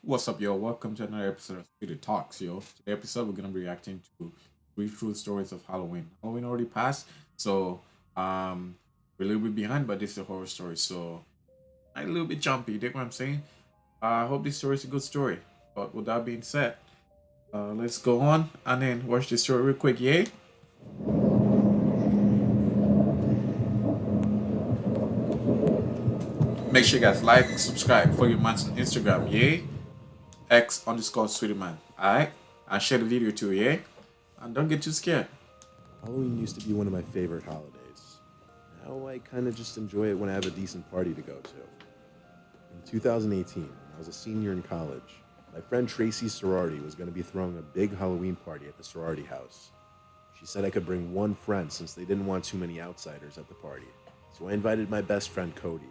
What's up, yo? Welcome to another episode of Street Talks, yo. Today episode we're gonna be reacting to three true stories of Halloween. Halloween already passed, so we're a little bit behind, but this is a horror story, so I'm a little bit jumpy. You dig what I'm saying? I hope this story is a good story. But with that being said, let's go on and then watch this story real quick, yay? Make sure you guys like, subscribe, follow your man on Instagram, yay? X_sweetie man. Alright? And share the video too, yeah? And don't get too scared. Halloween used to be one of my favorite holidays. Now I kind of just enjoy it when I have a decent party to go to. In 2018, when I was a senior in college, my friend Tracy's sorority was going to be throwing a big Halloween party at the sorority house. She said I could bring one friend since they didn't want too many outsiders at the party. So I invited my best friend Cody.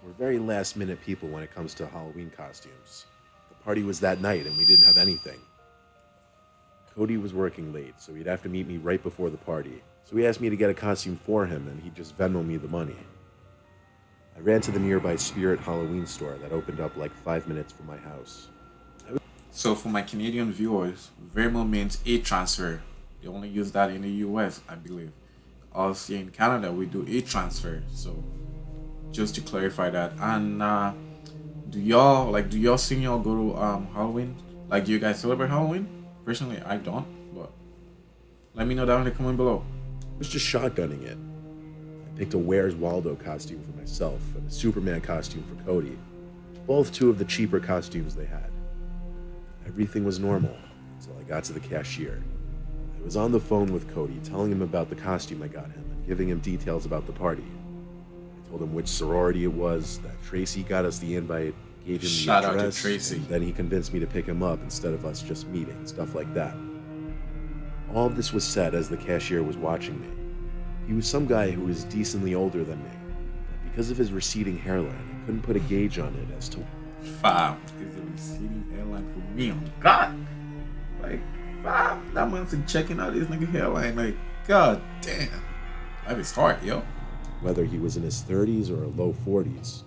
We're very last minute people when it comes to Halloween costumes. The party was that night and we didn't have anything. Cody was working late, so he'd have to meet me right before the party. So he asked me to get a costume for him, and he'd just Venmo me the money. I ran to the nearby Spirit Halloween store that opened up like 5 minutes from my house. So for my Canadian viewers, Venmo means e-transfer. They only use that in the US, I believe. Also in Canada, we do e-transfer. So just to clarify that. And do y'all see y'all go to Halloween? Like, do you guys celebrate Halloween? Personally, I don't, but let me know down in the comment below. I was just shotgunning it. I picked a Where's Waldo costume for myself and a Superman costume for Cody. Both two of the cheaper costumes they had. Everything was normal until I got to the cashier. I was on the phone with Cody telling him about the costume I got him and giving him details about the party. I told him which sorority it was, that Tracy got us the invite, gave him the Shout out to address, Tracy. and then he convinced me to pick him up instead of us just meeting, stuff like that. All of this was said as the cashier was watching me. He was some guy who was decently older than me, but because of his receding hairline, I couldn't put a gauge on it as to Fam is a receding hairline for me. Oh God, like fam, that man's been checking out his nigga hairline. Like, God damn, life is hard, yo. whether he was in his 30s or low 40s.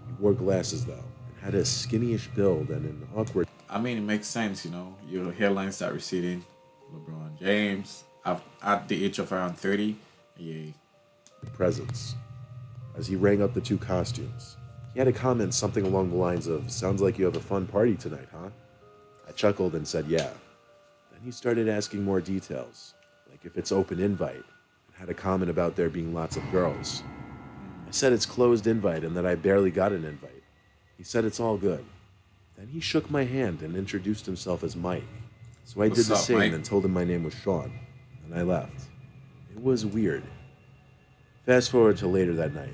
He wore glasses though, and had a skinny-ish build and an awkward I mean, it makes sense, you know. Your hairline start receding. LeBron James, at the age of around 30, yeah. presence. As he rang up the two costumes, he had a comment something along the lines of, "Sounds like you have a fun party tonight, huh?" I chuckled and said, "Yeah." Then he started asking more details, like if it's open invite, and had a comment about there being lots of girls. I said it's closed invite and that I barely got an invite. He said it's all good. Then he shook my hand and introduced himself as Mike. So I What's did the up, same Mike? and told him my name was Sean, and I left. It was weird. Fast forward to later that night.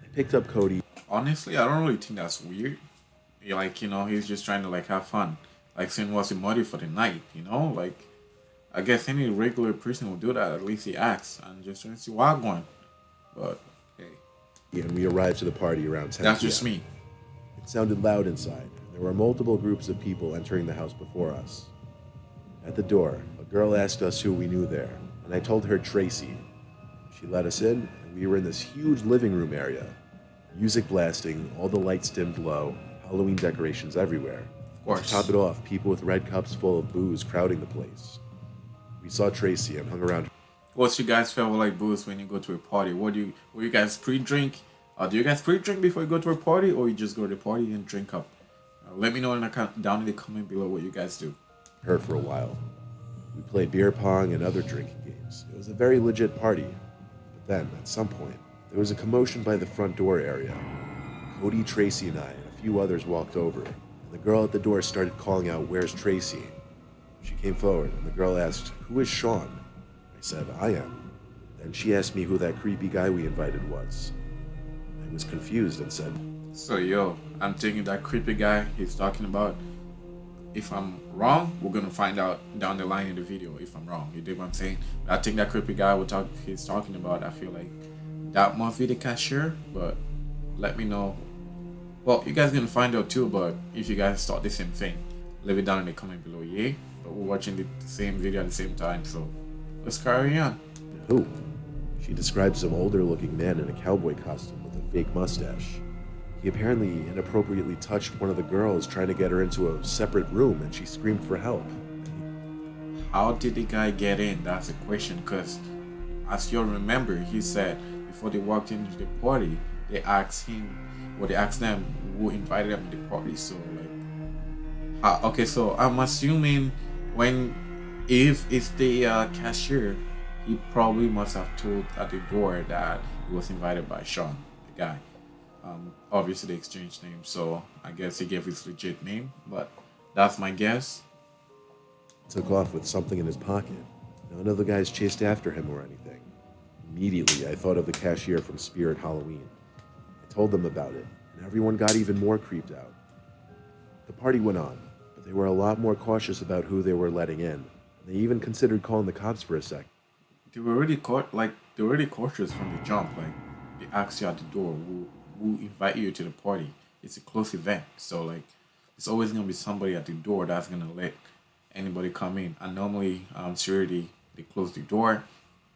I picked up Cody. Honestly, I don't really think that's weird. Like, he's just trying to like have fun. Like saying what's the motive for the night, you know? Like, I guess any regular person would do that. At least he asks and just trying to see why I'm going. But hey, And we arrived to the party around 10 that's p.m. just me. It sounded loud inside, and there were multiple groups of people entering the house before us. At the door, a girl asked us who we knew there, and I told her Tracy. She let us in, and we were in this huge living room area. Music blasting, all the lights dimmed low, Halloween decorations everywhere. Of course. To top it off, people with red cups full of booze crowding the place. We saw Tracy and hung around. What's your guys' favorite like booze when you go to a party? What do you guys pre-drink? Do you guys pre-drink before you go to a party, or you just go to the party and drink up? Let me know down in the comment below what you guys do. Her for a while. We played beer pong and other drinking games. It was a very legit party. But then, at some point, there was a commotion by the front door area. Cody, Tracy, and I, and a few others walked over, and the girl at the door started calling out, "Where's Tracy?" She came forward, and the girl asked, "Who is Sean?" I said, "I am." Then she asked me who that creepy guy we invited was. I was confused and said, So yo, I'm thinking that creepy guy he's talking about. If I'm wrong, we're gonna find out down the line in the video if I'm wrong. You dig what I'm saying? I think that creepy guy he's talking about, I feel like that must be the cashier, but let me know. Well, you guys gonna find out too, but if you guys thought the same thing, leave it down in the comment below, yeah? But we're watching the same video at the same time, so let's carry on. "Who?" She described some older looking man in a cowboy costume with a fake mustache. He apparently inappropriately touched one of the girls, trying to get her into a separate room, and she screamed for help. How did the guy get in? That's the question. Because as you'll remember, he said before they walked into the party, they asked him, or they asked them who invited them to the party. So like, okay, so I'm assuming when if it's the cashier, he probably must have told at the door that he was invited by Sean, the guy. Obviously, they exchanged names, so I guess he gave his legit name, but that's my guess. Took off with something in his pocket. None of the guys chased after him or anything. Immediately, I thought of the cashier from Spirit Halloween. I told them about it, and everyone got even more creeped out. The party went on, but they were a lot more cautious about who they were letting in. They even considered calling the cops for a sec. They were already caught, like they were already cautious from the jump. Like they asked you at the door who invite you to the party. It's a close event, so like it's always gonna be somebody at the door that's gonna let anybody come in. And normally, security they close the door,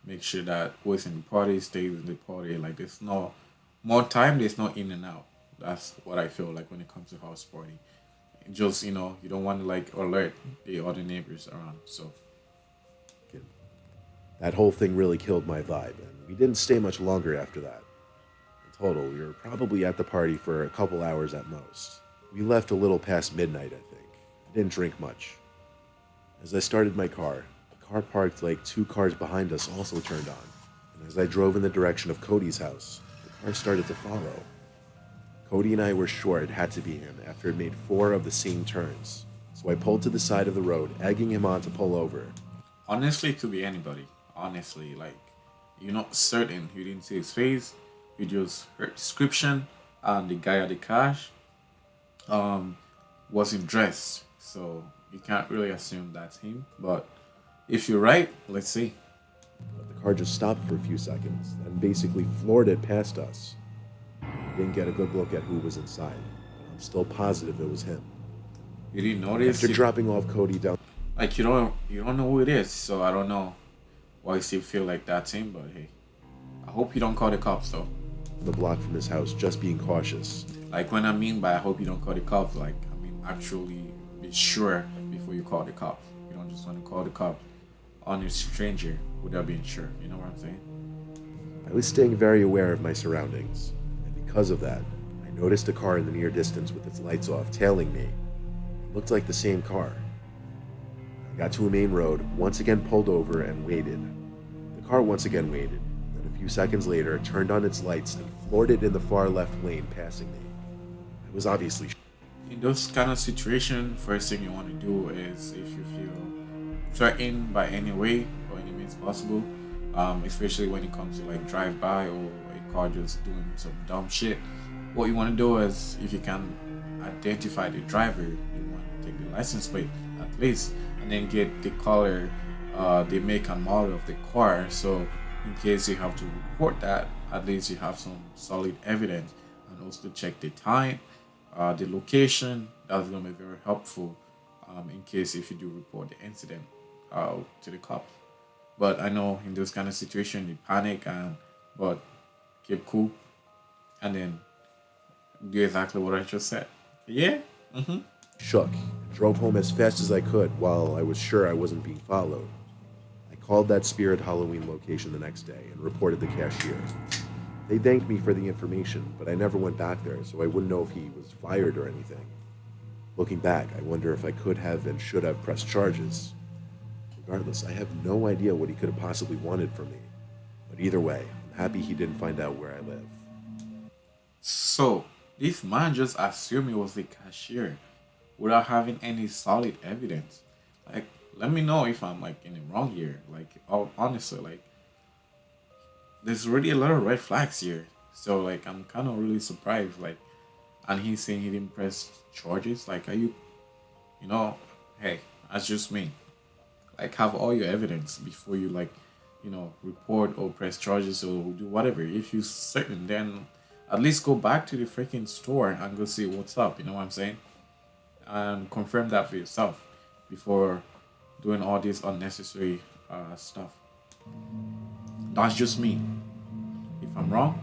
make sure that who's in the party stays in the party. Like there's no more time. There's no in and out. That's what I feel like when it comes to house party. Just you don't want to like alert the other neighbors around. So That whole thing really killed my vibe, and we didn't stay much longer after that. In total, we were probably at the party for a couple hours at most. We left a little past midnight, I think. I didn't drink much. As I started my car, the car parked like 2 cars behind us also turned on, and as I drove in the direction of Cody's house, the car started to follow. Cody and I were sure it had to be him after it made 4 of the same turns, so I pulled to the side of the road, egging him on to pull over. honestly, it could be anybody. Honestly, like you're not certain. You didn't see his face. You just heard description, and the guy at the cash um wasn't dressed, so you can't really assume that's him. But if you're right, let's see. But the car just stopped for a few seconds, then basically floored it past us. I didn't get a good look at who was inside, but I'm still positive it was him. You didn't notice. After dropping off Cody down Like you don't know who it is, so I don't know why you still feel like that's him. But hey, I hope you don't call the cops though. the block from his house, just being cautious, Like when I mean by I hope you don't call the cops, like I mean actually be sure before you call the cops. You don't just want to call the cops on a stranger without being sure. You know what I'm saying? I was staying very aware of my surroundings, and because of that, I noticed a car in the near distance with its lights off, tailing me. It looked like the same car. I got to a main road, once again pulled over and waited. The car once again waited, then a few seconds later turned on its lights and floored it in the far left lane, passing me. I was obviously In those kind of situation, first thing you want to do is if you feel threatened by any way or any means possible, especially when it comes to like drive by or a car just doing some dumb shit. What you want to do is if you can identify the driver, you want to take the license plate at least, and then get the color, the make and model of the car. So in case you have to report that, at least you have some solid evidence, and also check the time, the location. That's gonna be very helpful in case if you do report the incident to the cops. But I know in those kind of situations you panic and but keep cool and then do exactly what I just said. Yeah. shook and drove home as fast as I could while I was sure I wasn't being followed. I called that Spirit Halloween location the next day and reported the cashier. They thanked me for the information, but I never went back there, so I wouldn't know if he was fired or anything. Looking back, I wonder if I could have and should have pressed charges. Regardless, I have no idea what he could have possibly wanted from me. But either way, I'm happy he didn't find out where I live. So this man just assumed he was the cashier without having any solid evidence. Like, let me know if I'm like in the wrong here. Like, honestly, like there's already a lot of red flags here. So like I'm kind of really surprised. Like, and he's saying he didn't press charges. Like, are you, you know, hey, that's just me. Like, have all your evidence before you like, report or press charges or do whatever. If you're certain, then at least go back to the freaking store and go see what's up. You know what I'm saying? And confirm that for yourself before doing all this unnecessary stuff. That's just me. If I'm wrong,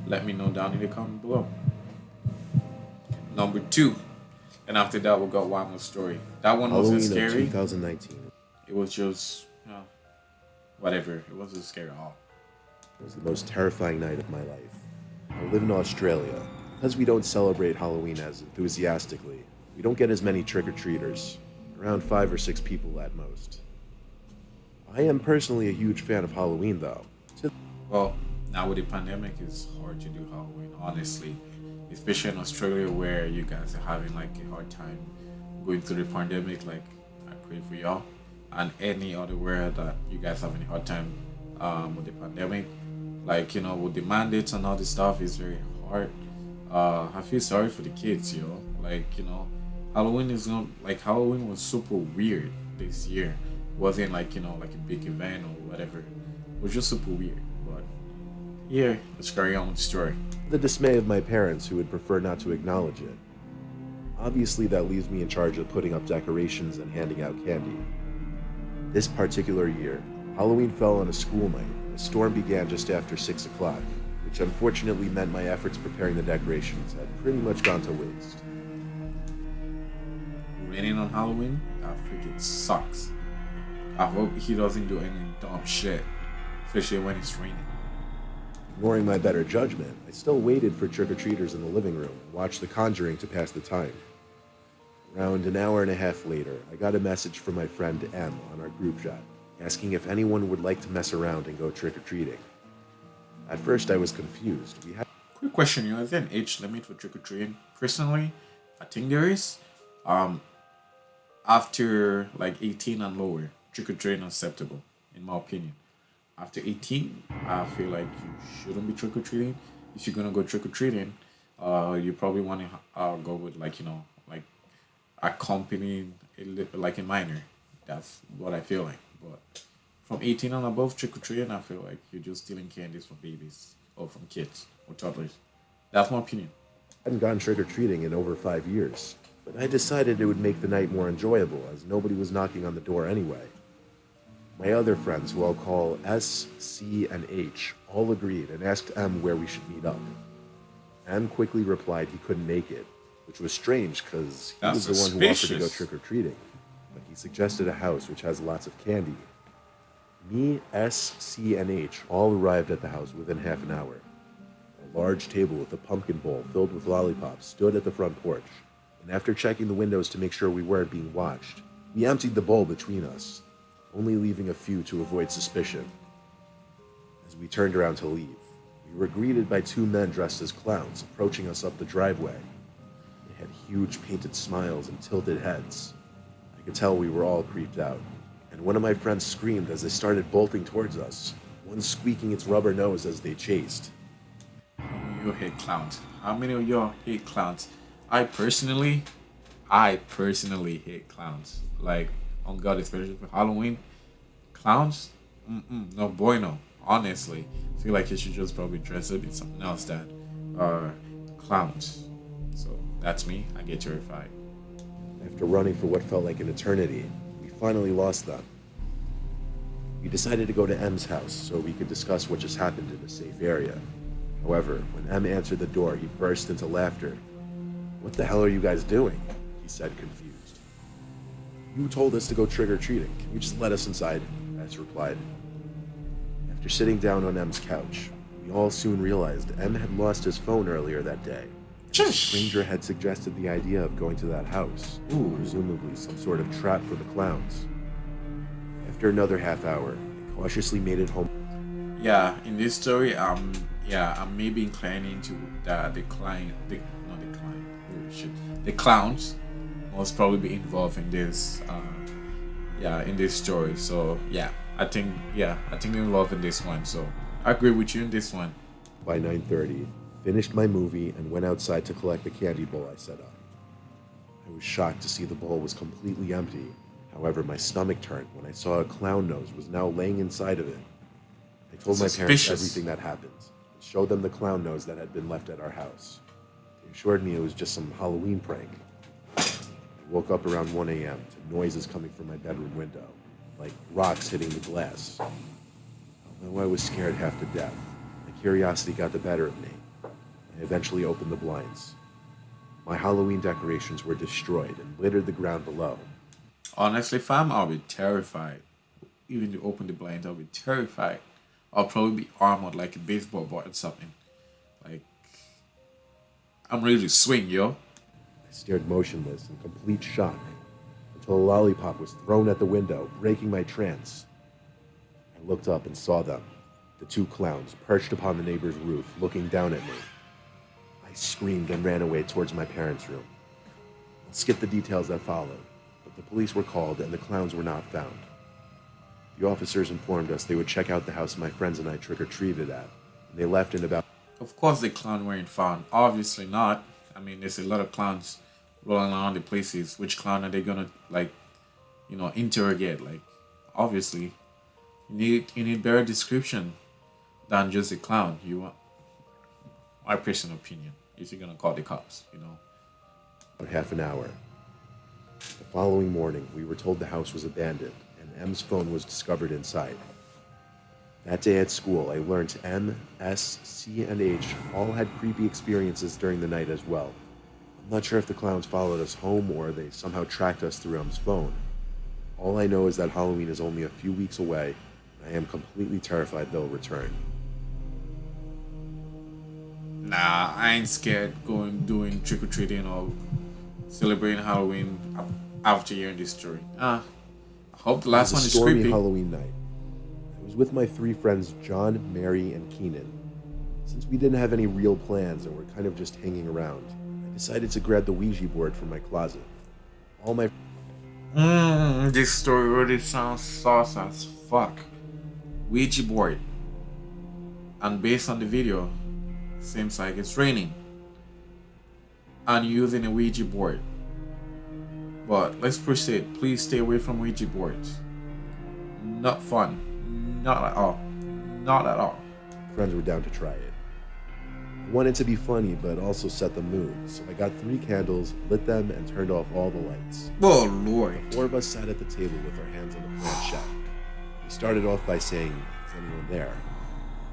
let me know down in the comment below. Number two, and after that we got one more story. That one wasn't Halloween of scary. 2019 It was just whatever. It wasn't scary at all. was the most terrifying night of my life. I live in Australia. Because we don't celebrate Halloween as enthusiastically, we don't get as many trick or treaters, around 5 or 6 people at most. I am personally a huge fan of Halloween, though. Well, now with the pandemic, it's hard to do Halloween, honestly, especially in Australia where you guys are having like a hard time going through the pandemic. Like, I pray for y'all, and any other where that you guys having a hard time with the pandemic, like with the mandates and all this stuff, is very hard. I feel sorry for the kids, Like, Halloween is not like Halloween was super weird this year. Wasn't like like a big event or whatever. It was just super weird. But yeah, let's carry on with the story. The dismay of my parents, who would prefer not to acknowledge it. Obviously, that leaves me in charge of putting up decorations and handing out candy. This particular year, Halloween fell on a school night. The storm began just after 6 o'clock, which unfortunately meant my efforts preparing the decorations had pretty much gone to waste. Raining on Halloween, that freaking sucks. I hope he doesn't do any dumb shit, especially when it's raining. Ignoring my better judgment, I still waited for trick-or-treaters in the living room and watched The Conjuring to pass the time. Around an hour and a half later, I got a message from my friend M on our group chat, asking if anyone would like to mess around and go trick-or-treating. At first, I was confused. We had Quick question, is there an age limit for trick or treating? Personally, I think there is. Um, After like 18 and lower, trick or treating is acceptable, in my opinion. After 18, I feel like you shouldn't be trick or treating. If you're gonna go trick or treating, you probably want to go with like like accompanying like a minor. That's what I feel like. But from 18 and above, trick or treating, I feel like you're just stealing candies from babies or from kids or toddlers. That's my opinion. hadn't gone trick-or-treating in over 5 years, but I decided it would make the night more enjoyable as nobody was knocking on the door anyway. My other friends, who I'll call S, C, and H, all agreed and asked M where we should meet up. M quickly replied he couldn't make it, which was strange because he That's was the one who offered to go suspicious. trick-or-treating, but he suggested a house which has lots of candy. Me, S, C, and H all arrived at the house within half an hour. A large table with a pumpkin bowl filled with lollipops stood at the front porch, and after checking the windows to make sure we weren't being watched, we emptied the bowl between us, only leaving a few to avoid suspicion. As we turned around to leave, we were greeted by 2 men dressed as clowns approaching us up the driveway. They had huge painted smiles and tilted heads. I could tell we were all creeped out, and one of my friends screamed as they started bolting towards us, one squeaking its rubber nose as they chased. You hate clowns. How many of y'all hate clowns? I personally hate clowns. Like, on God, especially for Halloween, clowns, no bueno. Honestly, I feel like you should just probably dress up in something else that are clowns. So that's me. I get terrified. After running for what felt like an eternity, we finally lost them. We decided to go to M's house so we could discuss what just happened in a safe area. However, when M answered the door, he burst into laughter. "What the hell are you guys doing?" he said, confused. "You told us to go trick-or-treating. Can you just let us inside?" S replied. After sitting down on M's couch, we all soon realized M had lost his phone earlier that day. A stranger had suggested the idea of going to that house, Ooh. presumably some sort of trap for the clowns. After another half hour, they cautiously made it home. Yeah, in this story, I'm maybe inclining to the client, not the client. Oh shit, the clowns must probably be involved in this. In this story. So I think they're involved in this one. So I agree with you in this one. By 9:30, finished my movie and went outside to collect the candy bowl I set up. I was shocked to see the bowl was completely empty. However, my stomach turned when I saw a clown nose was now laying inside of it. I told my parents Suspicious. everything that happened and showed them the clown nose that had been left at our house. They assured me it was just some Halloween prank. I woke up around 1 a.m. to noises coming from my bedroom window, like rocks hitting the glass. Although I was scared half to death, my curiosity got the better of me. I eventually opened the blinds. My Halloween decorations were destroyed and littered the ground below. Honestly, fam, I'll be terrified. Even to open the blinds, I'll be terrified. I'll probably be armored like a baseball bat or something. Like, I'm ready to swing, yo. I stared motionless in complete shock until a lollipop was thrown at the window, breaking my trance. I looked up and saw them, the two clowns perched upon the neighbor's roof, looking down at me. I screamed and ran away towards my parents' room. I'll skip the details that followed, but the police were called and the clowns were not found. The officers informed us they would check out the house my friends and I trick-or-treated at, and they left in about... Of course, the clown weren't found. Obviously not. I mean, there's a lot of clowns rolling around the places. Which clown are they gonna interrogate? Like, obviously, you need better description than just a clown. You want my personal opinion. If you're gonna call the cops. half an hour. The following morning, we were told the house was abandoned, and M's phone was discovered inside. That day at school, I learned M, S, C, and H all had creepy experiences during the night as well. I'm not sure if the clowns followed us home or they somehow tracked us through M's phone. All I know is that Halloween is only a few weeks away, and I am completely terrified they'll return. Nah, I ain't scared doing trick or treating or celebrating Halloween after hearing this story. I hope the last It one was is a stormy creepy. Halloween night. I was with my three friends John, Mary, and Keenan. Since we didn't have any real plans and were kind of just hanging around, I decided to grab the Ouija board from my closet. All my This story really sounds sauce as fuck. Ouija board. And based on the video, seems like it's raining. And you're using a Ouija board. But let's proceed. Please stay away from Ouija boards. Not fun. Not at all. Not at all. friends were down to try it. I wanted to be funny, but also set the mood, so I got 3 candles, lit them, and turned off all the lights. Oh lord. 4 of us sat at the table with our hands on the planchette. We started off by saying, "Is anyone there?"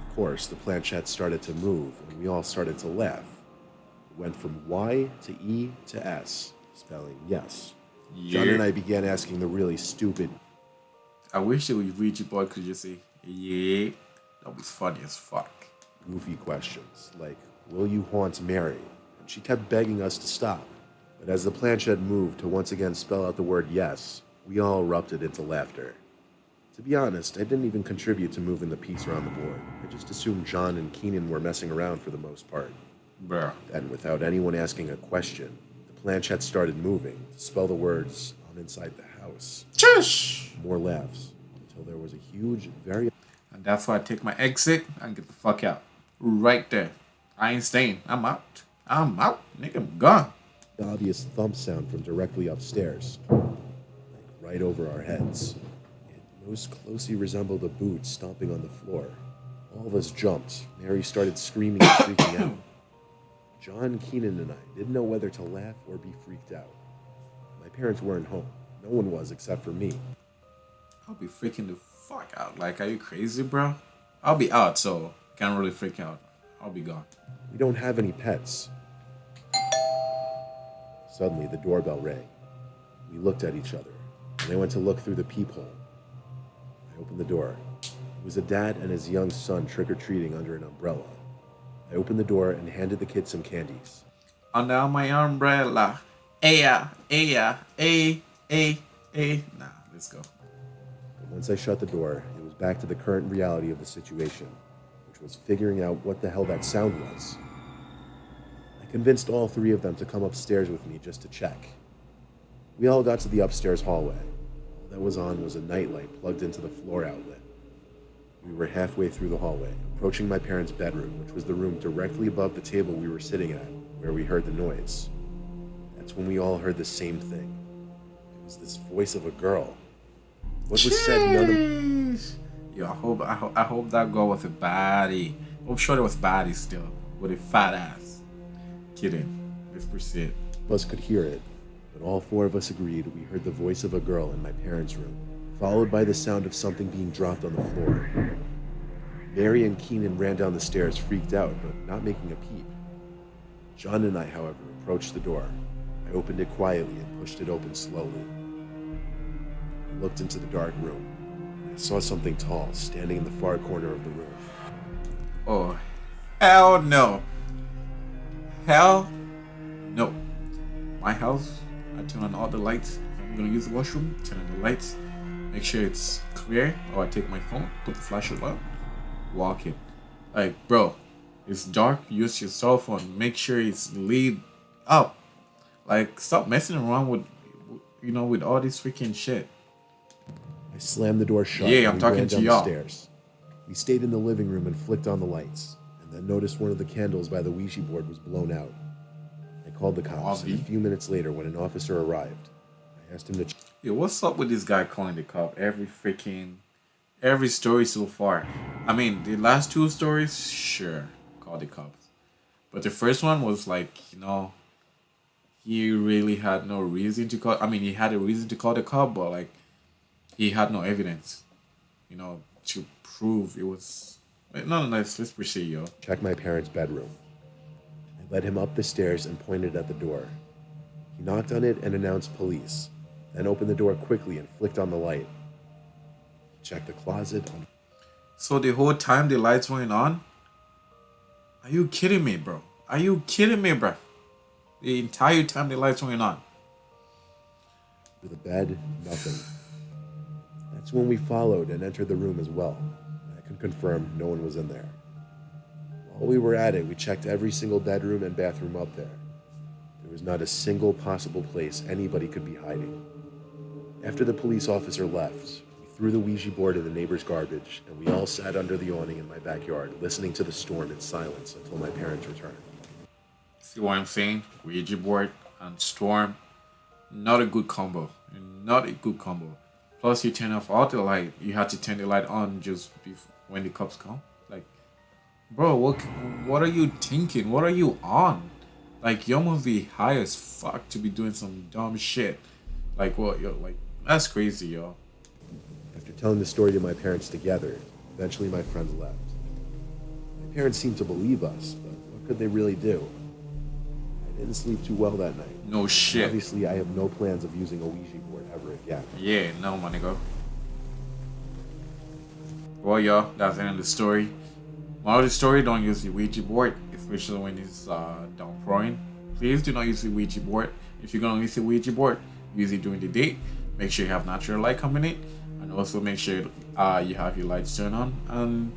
Of course, the planchette started to move, and we all started to laugh. It went from Y to E to S, spelling yes. John and I began asking the really stupid, I wish the Ouija board could just say, yeah. That was funny as fuck. goofy questions, like, "Will you haunt Mary?" And she kept begging us to stop. But as the planchette moved to once again spell out the word yes, we all erupted into laughter. To be honest, I didn't even contribute to moving the piece around the board. I just assumed John and Keenan were messing around for the most part. Bruh. Then, without anyone asking a question, the planchette started moving to spell the words "I'm inside the house." Shush! More laughs, until there was a huge, very And that's why I take my exit and get the fuck out. Right there. I ain't staying. I'm out. I'm out. Nigga, I'm gone. obvious thump sound from directly upstairs, like right over our heads. It most closely resembled a boot stomping on the floor. All of us jumped. Mary started screaming and freaking out. John, Keenan, and I didn't know whether to laugh or be freaked out. My parents weren't home. No one was except for me. I'll be freaking the fuck out. Like, are you crazy, bro? I'll be out, so can't really freak out. I'll be gone. We don't have any pets. Suddenly, the doorbell rang. We looked at each other, and I went to look through the peephole. I opened the door. It was a dad and his young son trick-or-treating under an umbrella. I opened the door and handed the kid some candies. Under my umbrella. Nah, let's go. But once I shut the door, it was back to the current reality of the situation, which was figuring out what the hell that sound was. I convinced all 3 of them to come upstairs with me just to check. We all got to the upstairs hallway. All that was on was a nightlight plugged into the floor outlet. We were halfway through the hallway, approaching my parents' bedroom, which was the room directly above the table we were sitting at, where we heard the noise. That's when we all heard the same thing. It was this voice of a girl. What was said, none of... Yo, I hope that girl was a baddie. I'm sure there was baddies still with a fat ass. Kidding. Let's proceed. us could hear it, but all 4 of us agreed we heard the voice of a girl in my parents' room, followed by the sound of something being dropped on the floor. Mary and Keenan ran down the stairs, freaked out, but not making a peep. John and I, however, approached the door. I opened it quietly and pushed it open slowly. I looked into the dark room. I saw something tall standing in the far corner of the room. Oh, hell no. Hell no. My house, I turn on all the lights. If I'm gonna use the washroom, turn on the lights. Make sure it's clear. Or I take my phone, put the flashlight on, walk in. Like, bro, it's dark. Use your cell phone. Make sure it's lit up. Like, stop messing around with, with all this freaking shit. I slammed the door shut. Yeah, and I'm we talking ran to down y'all. the stairs. We stayed in the living room and flicked on the lights, and then noticed one of the candles by the Ouija board was blown out. I called the cops, and a few minutes later, when an officer arrived, I asked him to Yo, what's up with this guy calling the cop every story so far? I mean, the last two stories, sure, call the cops. But the first one was like, he really had no reason to call. I mean, he had a reason to call the cop, but like, he had no evidence, to prove it was. Wait, no, let's proceed, yo. check my parents' bedroom. I led him up the stairs and pointed at the door. He knocked on it and announced police, then opened the door quickly and flicked on the light. He checked the closet. So the whole time the lights weren't on? Are you kidding me, bro? Are you kidding me, bro? The entire time the lights weren't on. To the bed, nothing. That's when we followed and entered the room as well. I can confirm no one was in there. While we were at it, we checked every single bedroom and bathroom up there. There was not a single possible place anybody could be hiding. After the police officer left, we threw the Ouija board in the neighbor's garbage, and we all sat under the awning in my backyard, listening to the storm in silence until my parents returned. See what I'm saying? Ouija board and storm. Not a good combo. Not a good combo. Plus, you turn off all the light. You had to turn the light on just when the cops come. Like, bro, what are you thinking? What are you on? Like, you must be high as fuck to be doing some dumb shit. Like, what? Yo, like, that's crazy, yo. After telling the story to my parents together, eventually my friends left. My parents seemed to believe us, but what could they really do? I didn't sleep too well that night. No shit. Obviously, I have no plans of using a Ouija board ever again. Yeah, no, my nigga. Well, y'all, that's the end of the story. Moral of the story, don't use the Ouija board, especially when it's downpouring. Please do not use the Ouija board. If you're gonna use the Ouija board, use it during the day. Make sure you have natural light coming in, and also make sure you have your lights turned on. And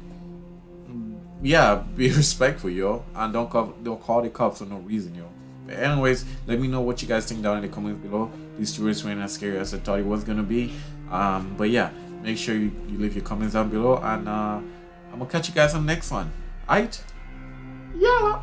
yeah, be respectful, yo, and don't call the cops for no reason, yo. But anyways, let me know what you guys think down in the comments below. These stories weren't as scary as I thought it was gonna be. But yeah, make sure you leave your comments down below, and I'm gonna catch you guys on the next one. Alright? Yeah.